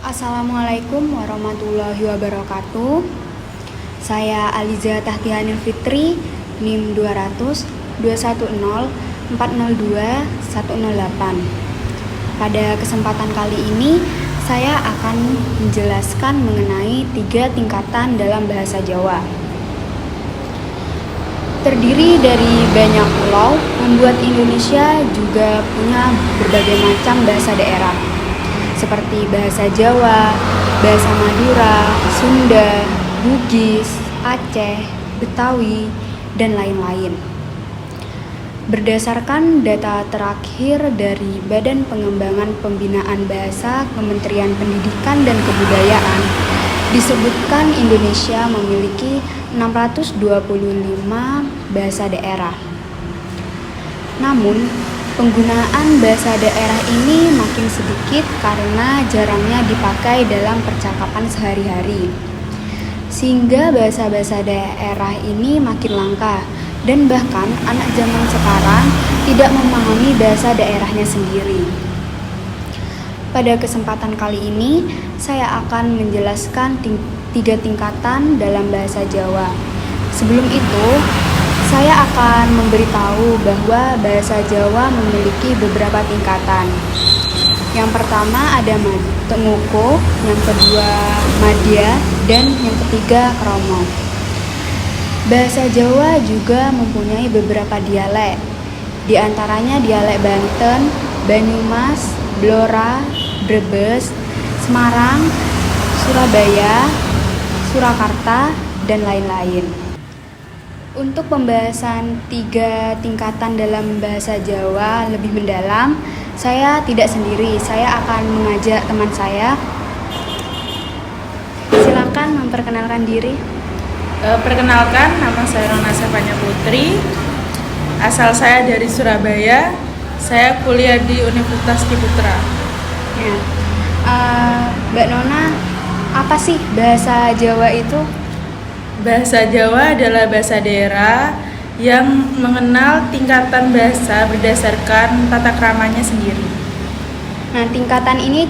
Assalamualaikum warahmatullahi wabarakatuh. Saya Aliza Tahtihanil Fitri, NIM 200 210 402 108. Pada kesempatan kali ini, saya akan menjelaskan mengenai 3 tingkatan dalam bahasa Jawa. Terdiri dari banyak pulau, membuat Indonesia juga punya berbagai macam bahasa daerah, seperti bahasa Jawa, bahasa Madura, Sunda, Bugis, Aceh, Betawi, dan lain-lain. Berdasarkan data terakhir dari Badan Pengembangan Pembinaan Bahasa Kementerian Pendidikan dan Kebudayaan, disebutkan Indonesia memiliki 625 bahasa daerah. Namun, penggunaan bahasa daerah ini makin sedikit karena jarangnya dipakai dalam percakapan sehari-hari. Sehingga bahasa-bahasa daerah ini makin langka dan bahkan anak zaman sekarang tidak memahami bahasa daerahnya sendiri. Pada kesempatan kali ini, saya akan menjelaskan 3 tingkatan dalam bahasa Jawa. Sebelum itu, saya akan memberitahu bahwa bahasa Jawa memiliki beberapa tingkatan. Yang pertama ada Ngoko, yang kedua Madya, dan yang ketiga Kromo. Bahasa Jawa juga mempunyai beberapa dialek. Di antaranya dialek Banten, Banyumas, Blora, Brebes, Semarang, Surabaya, Surakarta, dan lain-lain. Untuk pembahasan 3 tingkatan dalam bahasa Jawa lebih mendalam, saya tidak sendiri. Saya akan mengajak teman saya. Silakan memperkenalkan diri. Perkenalkan, nama saya Rona Sefanya Putri. Asal saya dari Surabaya. Saya kuliah di Universitas Ciputra. Ya. Mbak Nona, apa sih bahasa Jawa itu? Bahasa Jawa adalah bahasa daerah yang mengenal tingkatan bahasa berdasarkan tata kramanya sendiri. Nah, tingkatan ini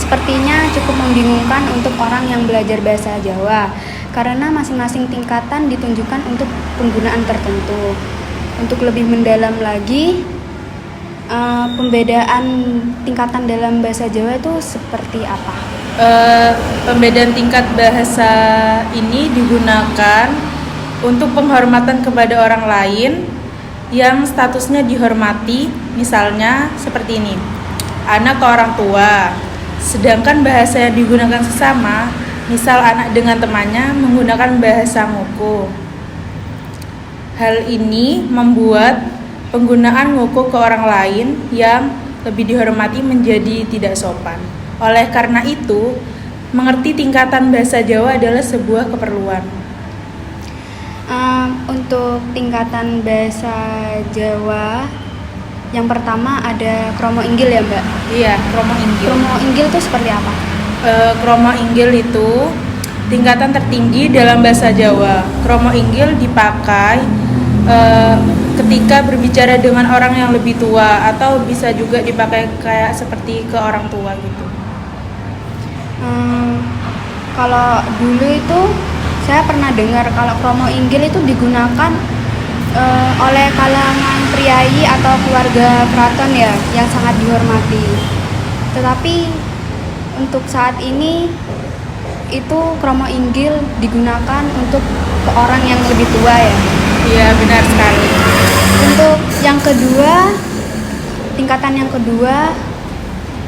sepertinya cukup membingungkan untuk orang yang belajar bahasa Jawa, karena masing-masing tingkatan ditunjukkan untuk penggunaan tertentu. Untuk lebih mendalam lagi, pembedaan tingkatan dalam bahasa Jawa itu seperti apa? Pembedaan tingkat bahasa ini digunakan untuk penghormatan kepada orang lain yang statusnya dihormati, misalnya seperti ini, anak ke orang tua. Sedangkan bahasa yang digunakan sesama, misal anak dengan temannya menggunakan bahasa ngoko. Hal ini membuat penggunaan ngoko ke orang lain yang lebih dihormati menjadi tidak sopan. Oleh karena itu, mengerti tingkatan bahasa Jawa adalah sebuah keperluan. Untuk tingkatan bahasa Jawa, yang pertama ada kromo inggil ya, Mbak? Iya, kromo inggil. Kromo inggil itu seperti apa? Kromo inggil itu tingkatan tertinggi dalam bahasa Jawa. Kromo inggil dipakai ketika berbicara dengan orang yang lebih tua, atau bisa juga dipakai kayak seperti ke orang tua gitu. Kalau dulu itu saya pernah dengar kalau kromo inggil itu digunakan oleh kalangan priayi atau keluarga keraton ya, yang sangat dihormati. Tetapi untuk saat ini itu kromo inggil digunakan untuk orang yang lebih tua ya. Iya, benar sekali. Untuk yang kedua, tingkatan yang kedua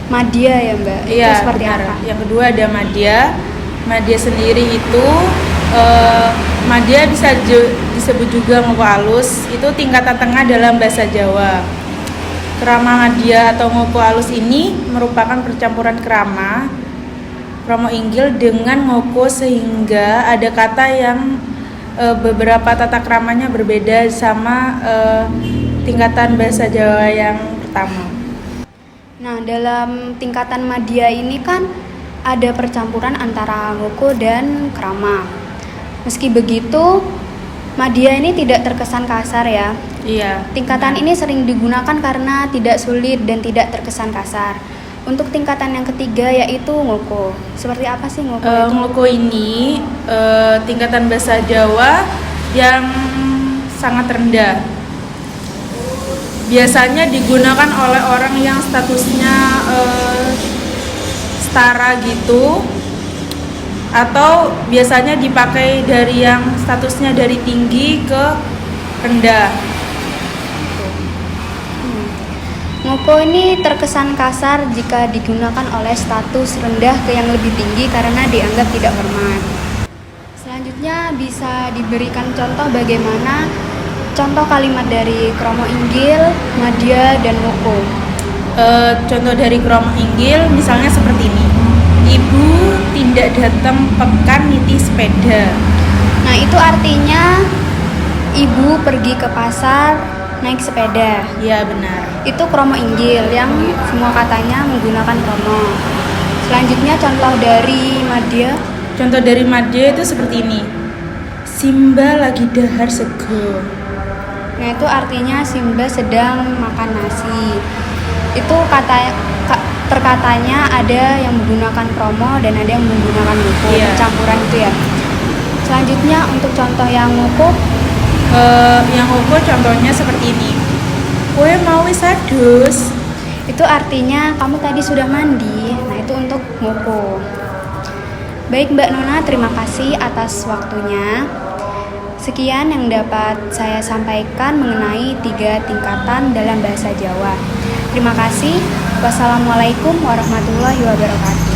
Madya ya, Mbak? Iya, itu seperti benar. apa? Yang kedua ada Madya. Madya sendiri itu Madya bisa disebut juga ngoko alus. Itu tingkatan tengah dalam bahasa Jawa. Krama Madya atau ngoko alus ini merupakan percampuran krama kromo inggil dengan ngoko, sehingga ada kata yang beberapa tata kramanya berbeda sama tingkatan bahasa Jawa yang pertama. Nah, dalam tingkatan Madya ini kan ada percampuran antara ngoko dan krama. Meski begitu, Madya ini tidak terkesan kasar ya. Iya. Tingkatan ini sering digunakan karena tidak sulit dan tidak terkesan kasar. Untuk tingkatan yang ketiga yaitu ngoko. Seperti apa sih ngoko itu? Ngoko ini tingkatan bahasa Jawa yang sangat rendah. Biasanya digunakan oleh orang yang statusnya setara gitu, atau biasanya dipakai dari yang statusnya dari tinggi ke rendah. Ngoko ini terkesan kasar jika digunakan oleh status rendah ke yang lebih tinggi karena dianggap tidak hormat. Selanjutnya bisa diberikan contoh bagaimana contoh kalimat dari kromo inggil, madya, dan ngoko. Contoh dari kromo inggil misalnya seperti ini. Ibu tidak datang pekan niti sepeda. Nah, itu artinya ibu pergi ke pasar naik sepeda. Ya, benar. Itu kromo inggil yang semua katanya menggunakan kromo. Selanjutnya contoh dari madya. Contoh dari madya itu seperti ini. Simba lagi dahar sego. Nah, itu artinya Simba sedang makan nasi. Itu terkatanya ada yang menggunakan kromo dan ada yang menggunakan ngoko, campuran itu ya. Selanjutnya untuk contoh yang ngoko, yang ngoko contohnya seperti ini. Kowe mau wis adus. Itu artinya kamu tadi sudah mandi. Nah, itu untuk ngoko. Baik Mbak Nona, terima kasih atas waktunya. Sekian yang dapat saya sampaikan mengenai 3 tingkatan dalam bahasa Jawa. Terima kasih. Wassalamualaikum warahmatullahi wabarakatuh.